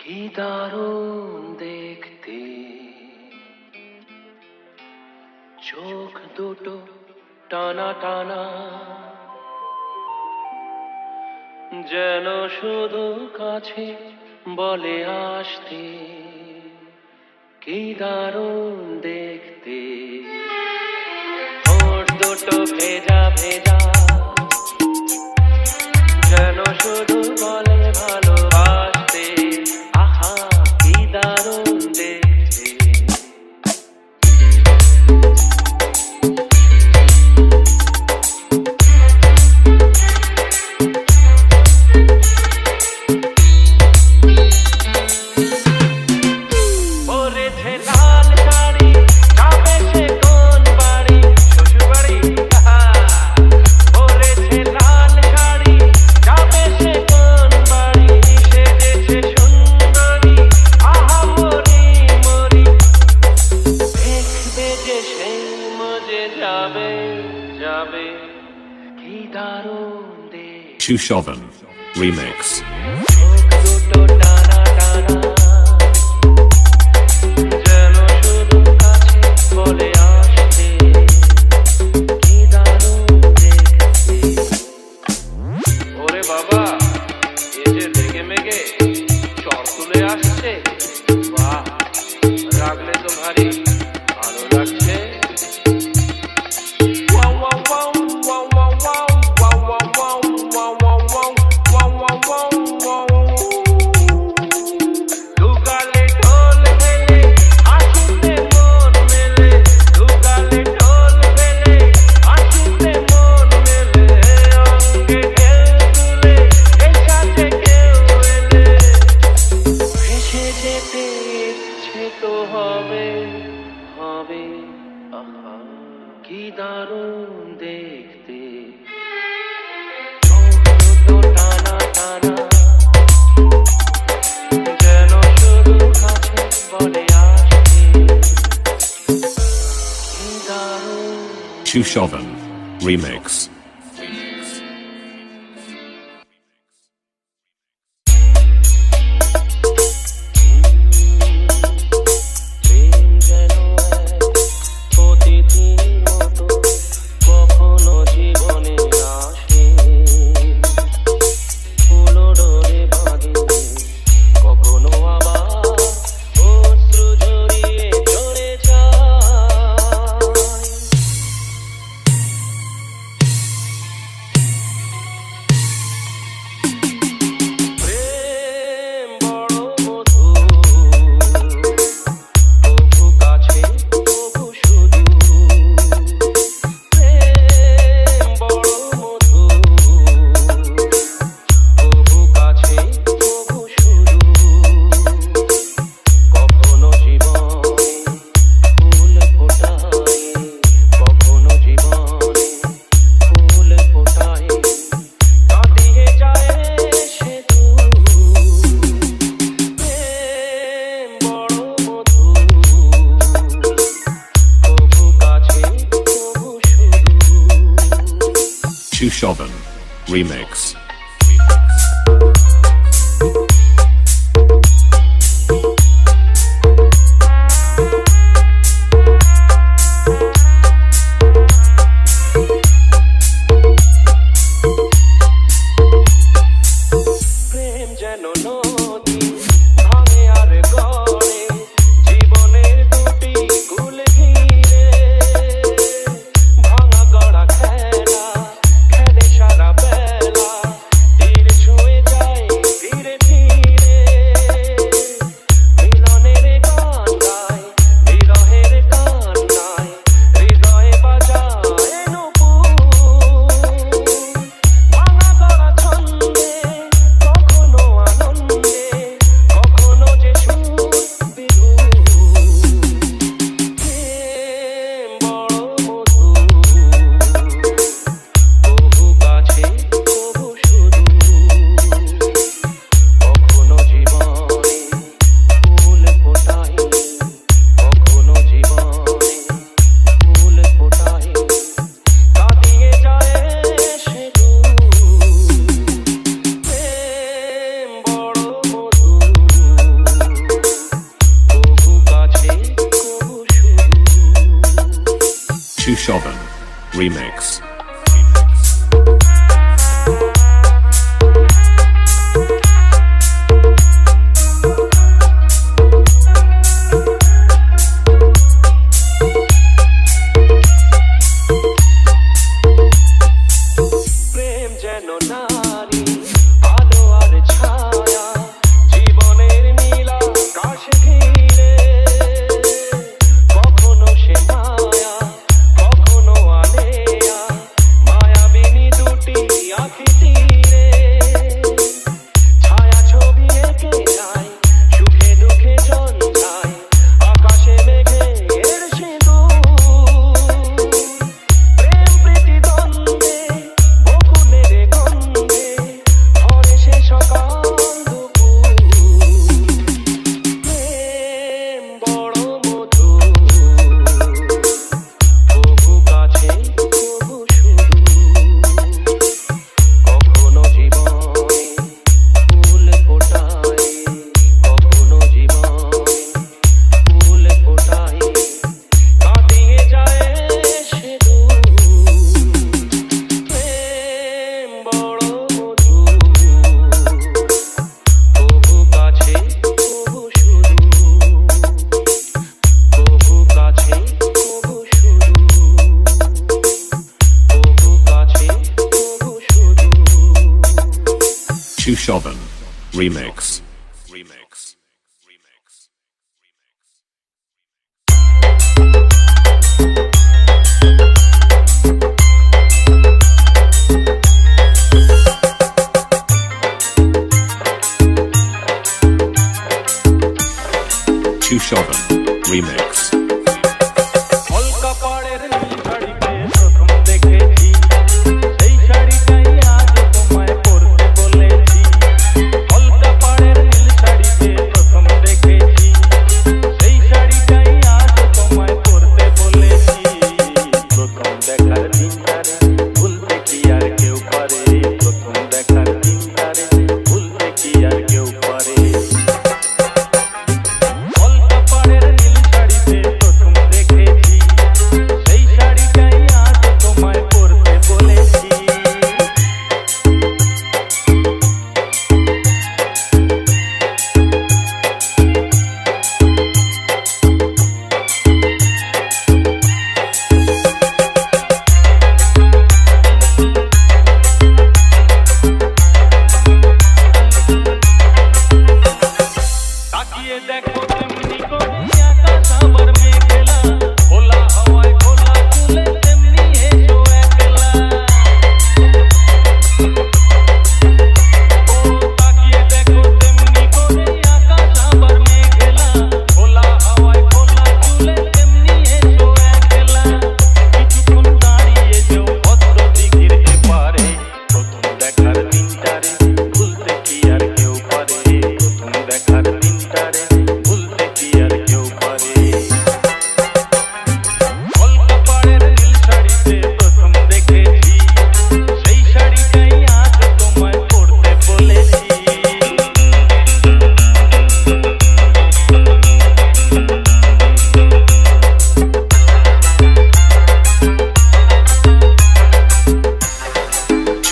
কি দারুণ দেখতে, চোখ দুটো টানা টানা, যেন শুধু কাছে বলে আসতে। কি দারুণ দেখতে, ঠোঁট দুটো ভেজা ভেজা, যেন শুধু বলে ভালোবাসতে। আহা কি দারুণ দেখতে। পরেছে লাল শাড়ি, যাবে সে কোন বাড়ি? শ্বশুর বাড়ি। পরেছে লাল শাড়ি, যাবে সে কোন বাড়ি? সেজেছে সুন্দরী, আহা মরি মরি। দেখবে যে সেই মজে যাবে যাবে। কি দারুণ দেখতে। Shushovan Remix. দুটো টানা টানা, যেন শুধু কাছে বলে আসতে। কি দারুণ দেখতে। ওরে বাবা, এ যে রেগে মেগে চর তুলে আসছে, বাহ, রাগলে তো ভারী ভালো লাগছে। Wow wow wow wow wow wow wow wow wow wow wow wow wow. দুগালে ঢোল ফেলে আসুতে মন মেলে, দুগালে ঢোল ফেলে আসুতে মন মেলে। অঙ্গে ঢেউ তুলে এই সাথে কেউ এলে, ভেসে যেতে ইচ্ছে তো হবে হবে। আহা কি দারুণ দেখতে। চোখ দুটো টানা টানা, যেন শুধু কাছে বলে আসতে। কি দারুণ। Shushovan Remix. প্রেম যেন এক অতিথির মতো কখনো জীবনে আসে, ফুলো ডোরে বাঁধে, কখনো আবার অশ্রু ঝরিয়ে চলে যায়। প্রেম বড় মধুর, তবু কাছে তবু শুধু। প্রেম বড় মধুর, তবু কাছে তবু শুধু। কখনো জীবনে ফুল ফোটায়, কখনো জীবনে ফুল ফোটায়, কাঁদিয়ে যায় সে দূর। প্রেম বড় মধুর, তবু কাছে তবু শুধু। Shushovan Remix. প্রেম যেন নদী, ভাঙে আর গড়ে, জীবনের দুটি কুল ঘিরে। ভাঙা গড়া খেলা খেলে সারা বেলা, Shovan Remix. Shovan Remix. Shovan Remix.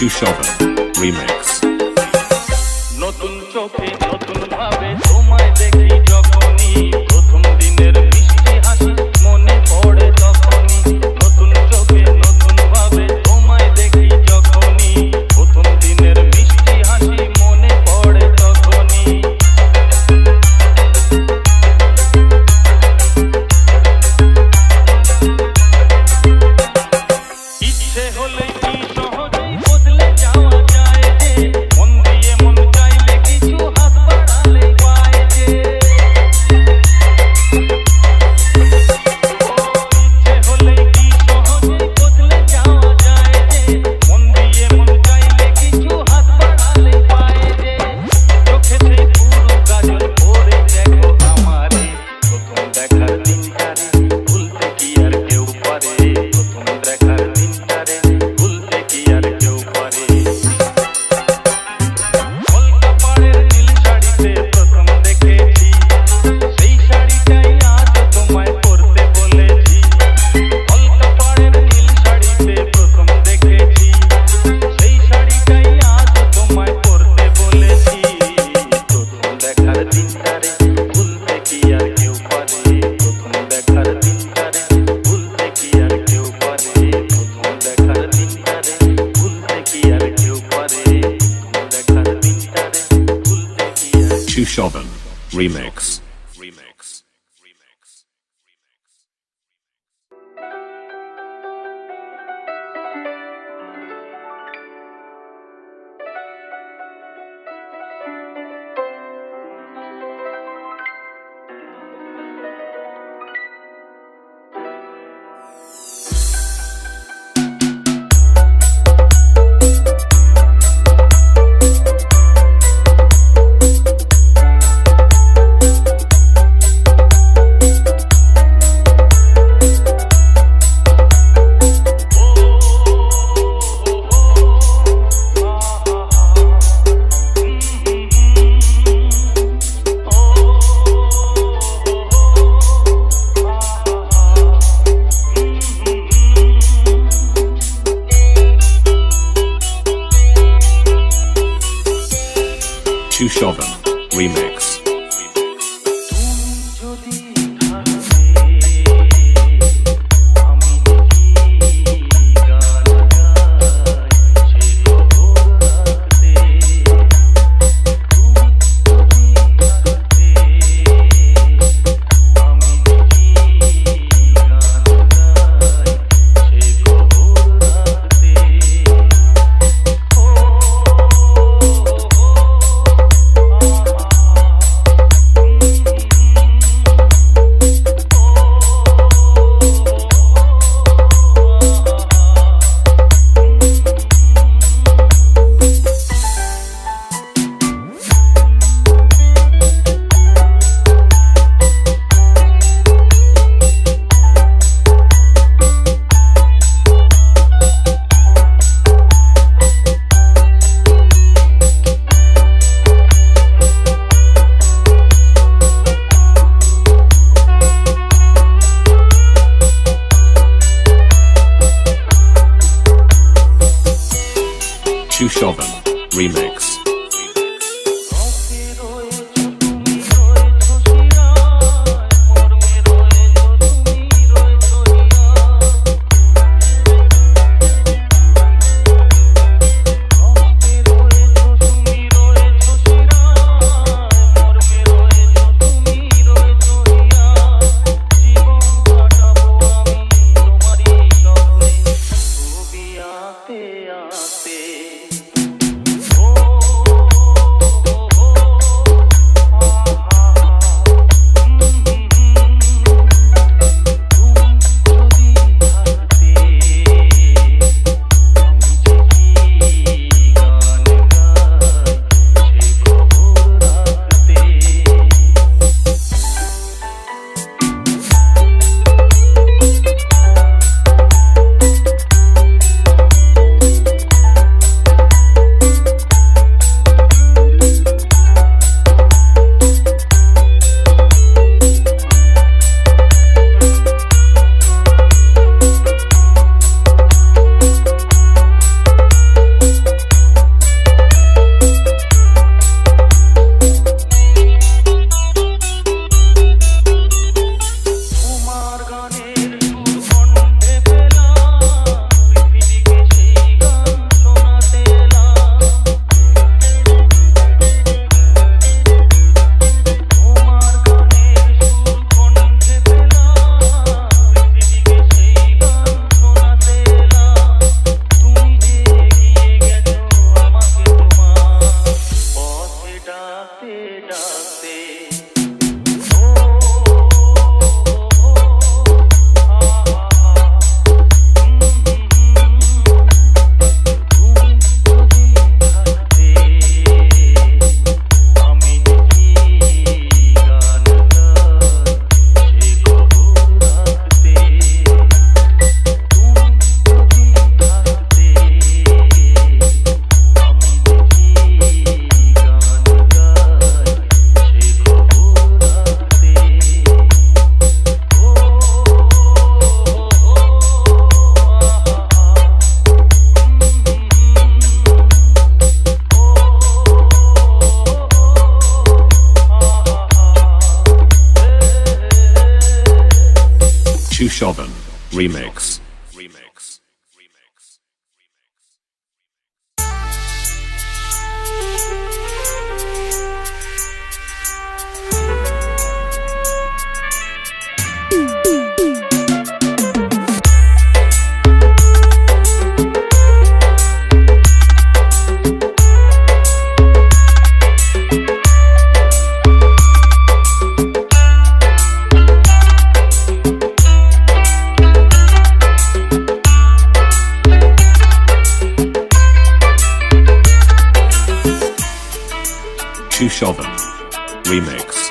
Shovan Remix. নতুন চোখে নতুন ভাবে তোমায় দেখি যখনই প্রথম দিনের মিষ্টি হাসি মনে পড়ে তখনই নতুন চোখে নতুন ভাবে তোমায় দেখি যখনই প্রথম দিনের মিষ্টি হাসি মনে পড়ে তখনই ইচ্ছে হলে কি সহজেই বদলে যাওয়া যায় Chushovan Remix. Chushovan Remix. Chushovan Remix. Chushovan Remix. Chushovan Remix.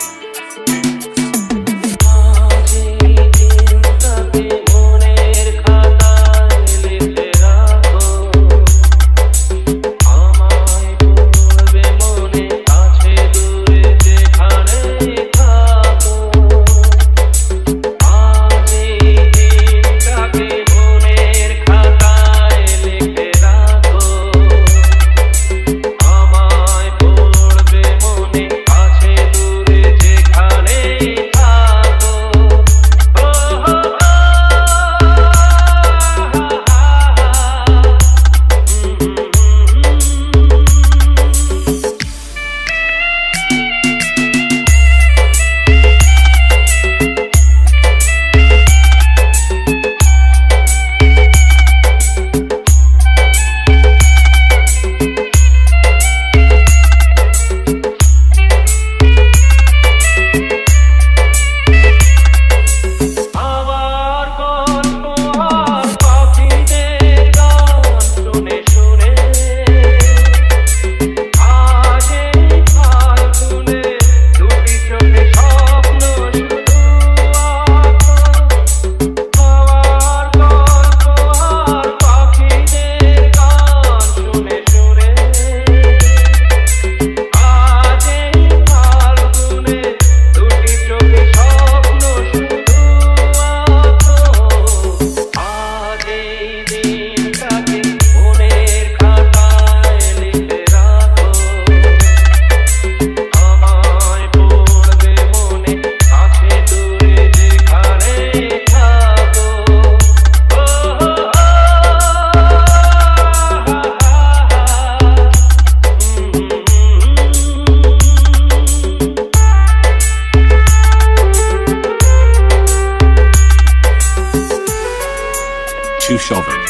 Chushovan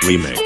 Remix.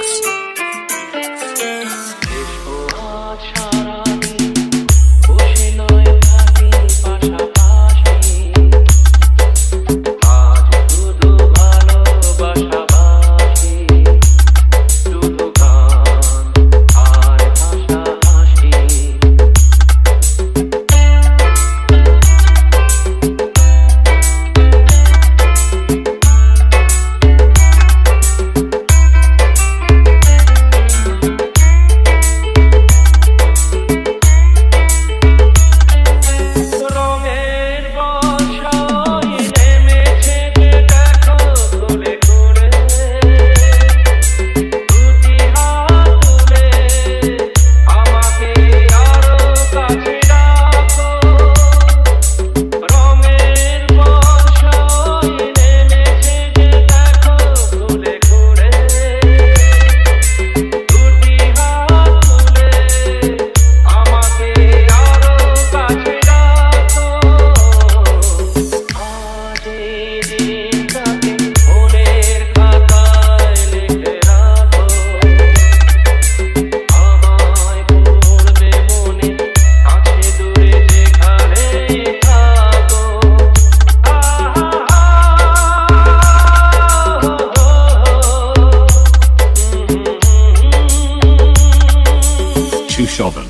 Chushovan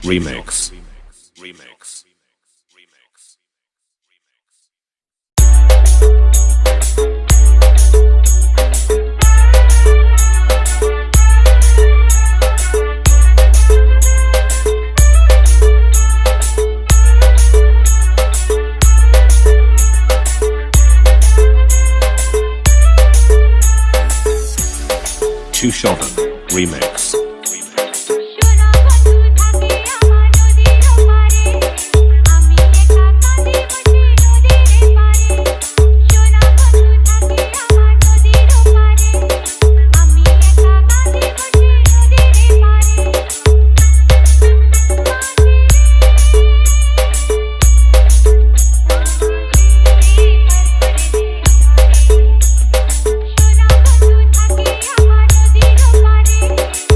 Remix. Chushovan Remix. Thank you.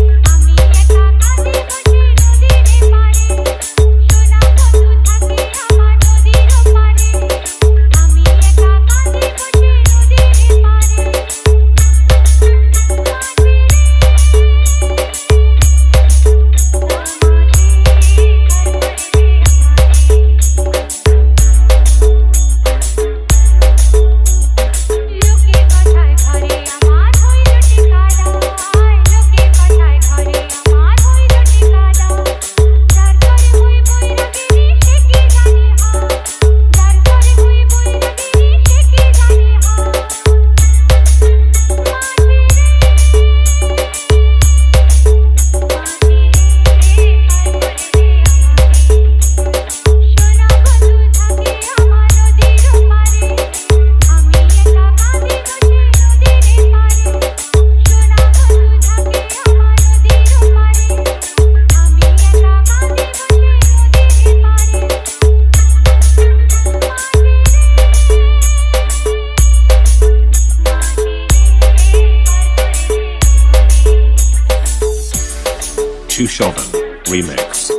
Remix.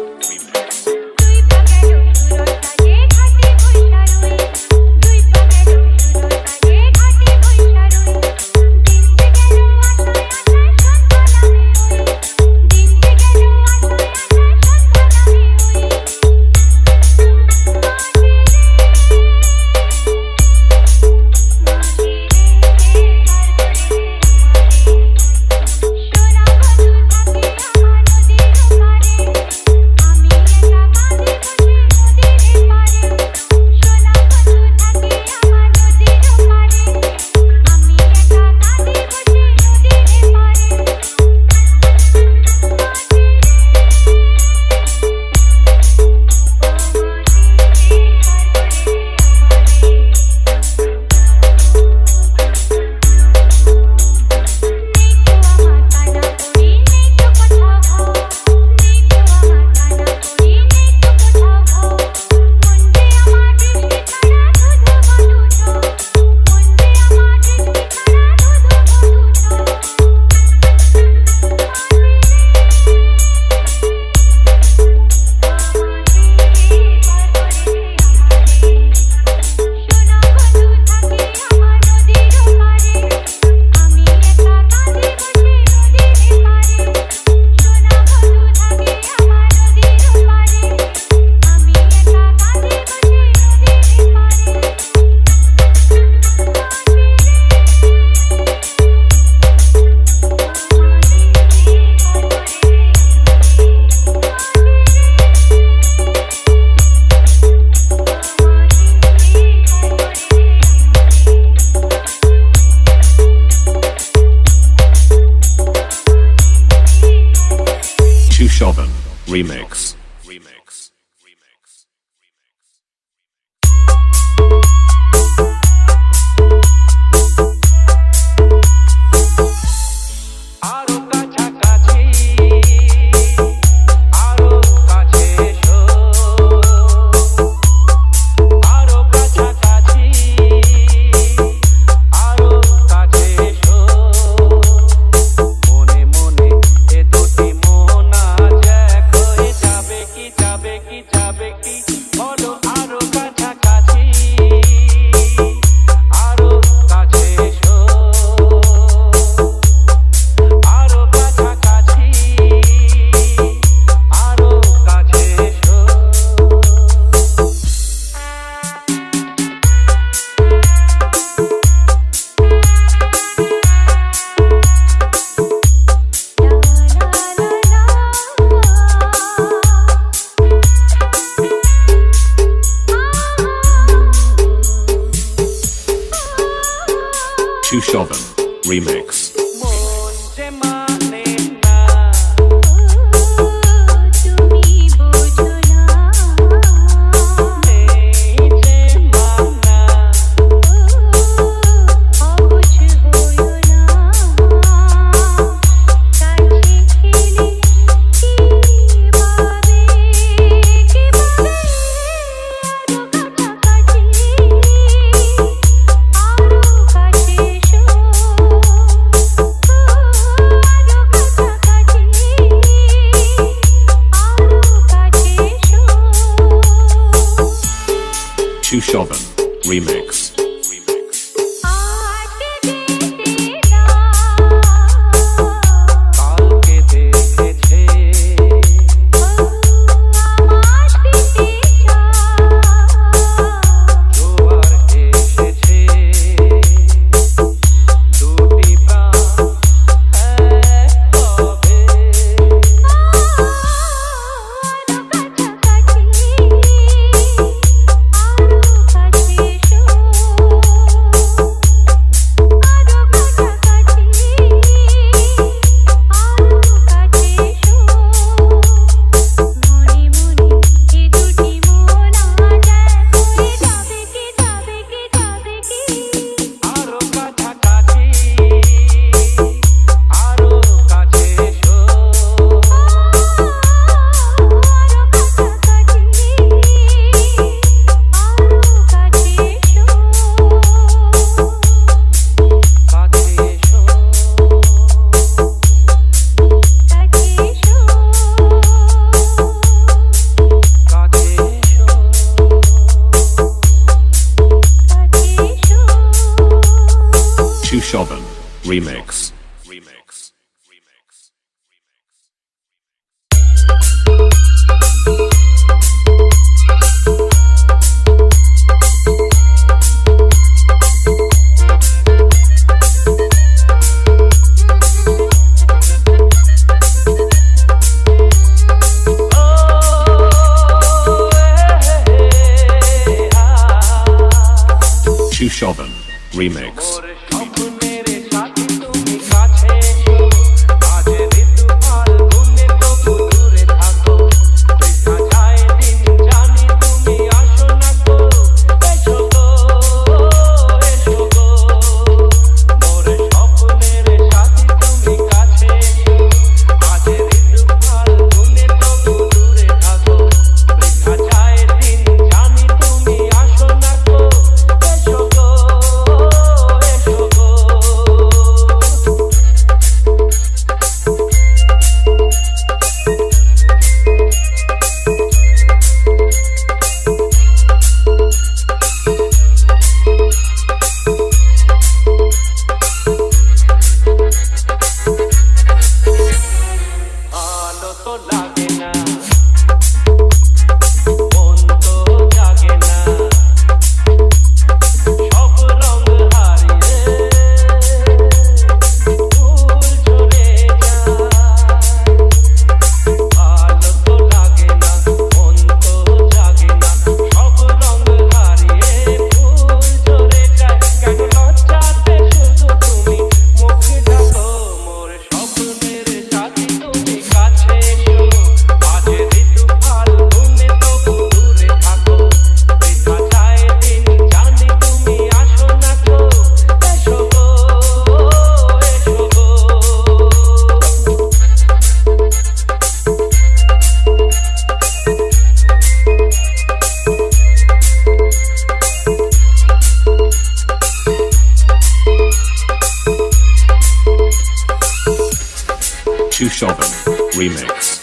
Chauvin Remix. Chauvin Remix. Chauvin Remix. Show Remix. Chushovan Remix. Chushovan Remix.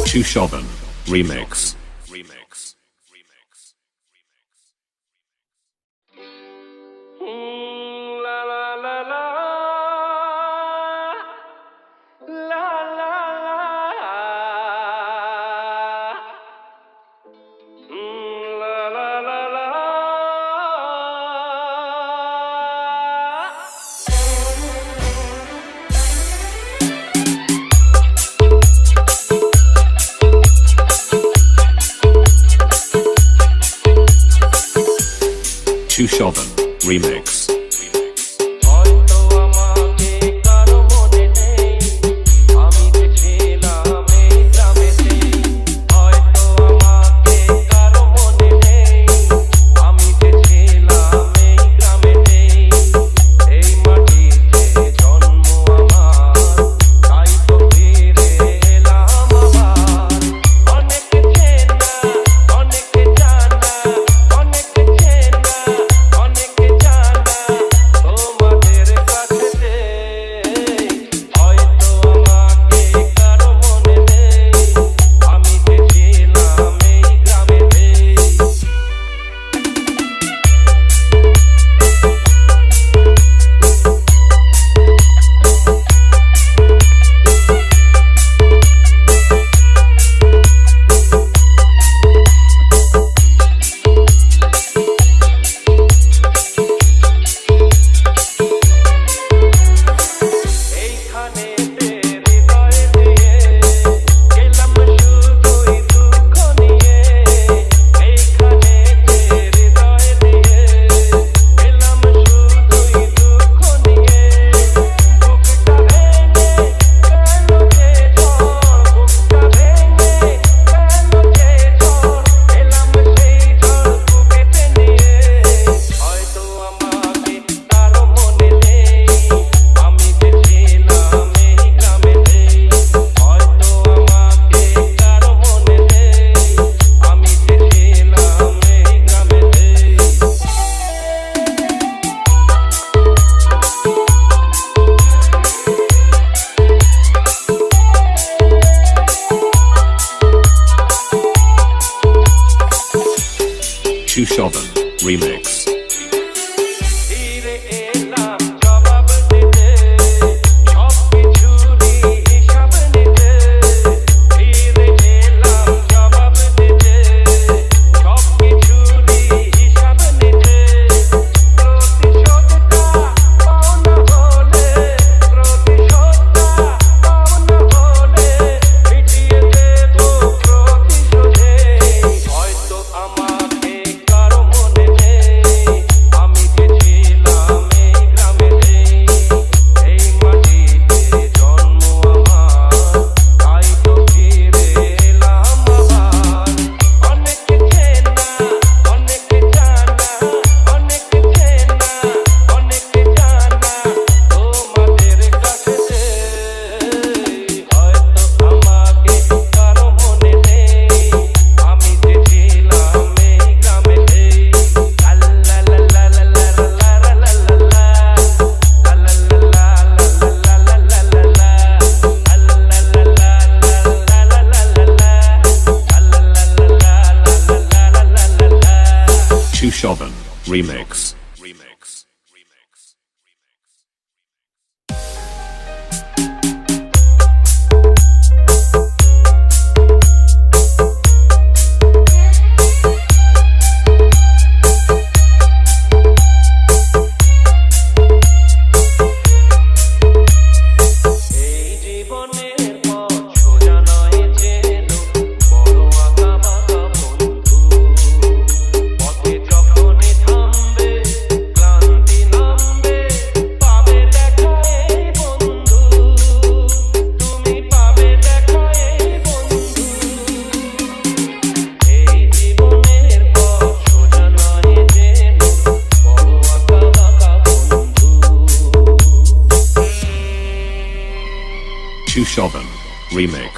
Chushovan Remix. Chushovan Remix. আমি Remix. ফিরে এলাম জবাব দিতে সবকিছুরই হিসাব নিতে ফিরে এলাম জবাব দিতে সবকিছুরই হিসাব নিতে প্রতিশোধটা পাওনা হলে মিটিয়ে দেব প্রতিশোধে হয়তো আমাকে কারো মনে নেই আমি যে ছিলাম এই গ্রামে এই মাটিতে জন্ম আমার তাই তো ফিরে এলাম আবার অনেকে চেনা অনেকে জানা অনেকে চেনা অনেকে জানা তোমাদের কাছে হয়তো আমাকে কারো মনে নেই আমি যে ছিলাম এই গ্রামে লা লা লা লা লা লা লা লা লা লা Chushovan Remix. এই জীবনের পথ সোজা নয় যেন বড় আঁকা বাঁকা বন্ধু পথে যখনই থামবে ক্লান্তি নামবে পাবে দেখা এই বন্ধু তুমি পাবে দেখা এই বন্ধু এই জীবনের পথ সোজা নয় যেন বড় আঁকা বাঁকা বন্ধু Chushovan Remix.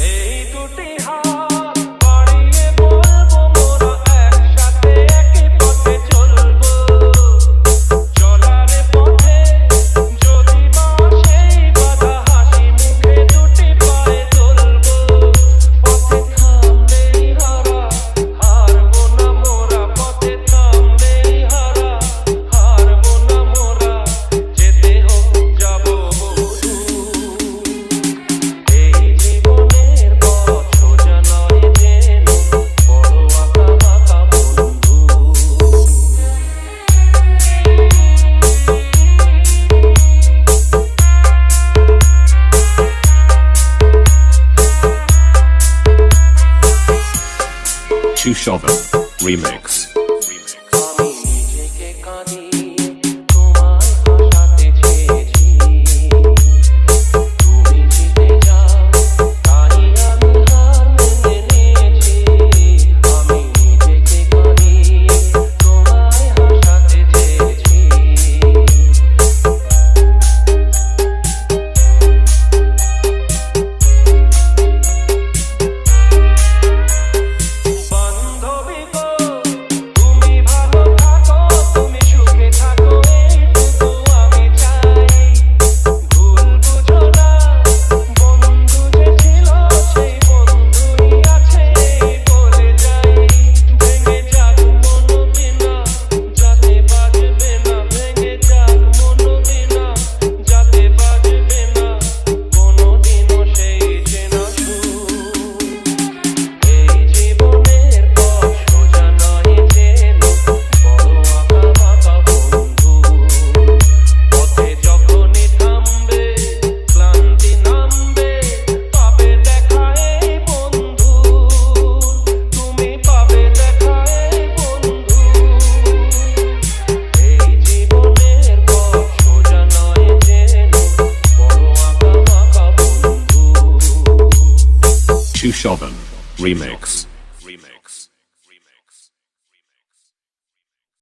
এই দুটি হাত বাড়িয়ে বলবো মোরা একসাথে একই পথে চলবো চলার পথে যদি বা সেই বাধা হাসি মুখে দুটি পায়ে চলবো পথে থামলেই হারা হারবো না মোরা পথে থামলেই হারা হারবো না মোরা যেতে হোক যাবো বহু এই জীবনের পথ সোজা নয় যেন বড় আঁকা বাঁকা বন্ধু Chushovan Remix. আমি নিজেকে কাঁদিয়ে তোমায় হাসাতে চেয়েছি তুমি জিতে যাও তাই আমি হার মেনে নিয়েছি আমি নিজেকে কাঁদিয়ে তোমায় হাসাতে চেয়েছি বান্ধবী গো তুমি ভালো থাকো তুমি সুখে থাকো এইটুকু আমি চাই ভুল বুঝো না বন্ধু যে ছিল সেই বন্ধুই আছে বলে যাই ভেঙে যাক মন বিনা যাতে বাজবে না ভেঙে যাক মন বিনা যাতে বাজবে না কোনোদিনও সেই চেনা সুর এই জীবনের পথ সোজা নয় যেন বড় আঁকা বাঁকা বন্ধু পথে যখনই থামবে ক্লান্তি নামবে পাবে দেখা এই বন্ধু তুমি পাবে দেখা এই বন্ধু এই জীবনের পথ সোজা নয় যেন বড় আঁকা বাঁকা বন্ধু Chushovan Remix.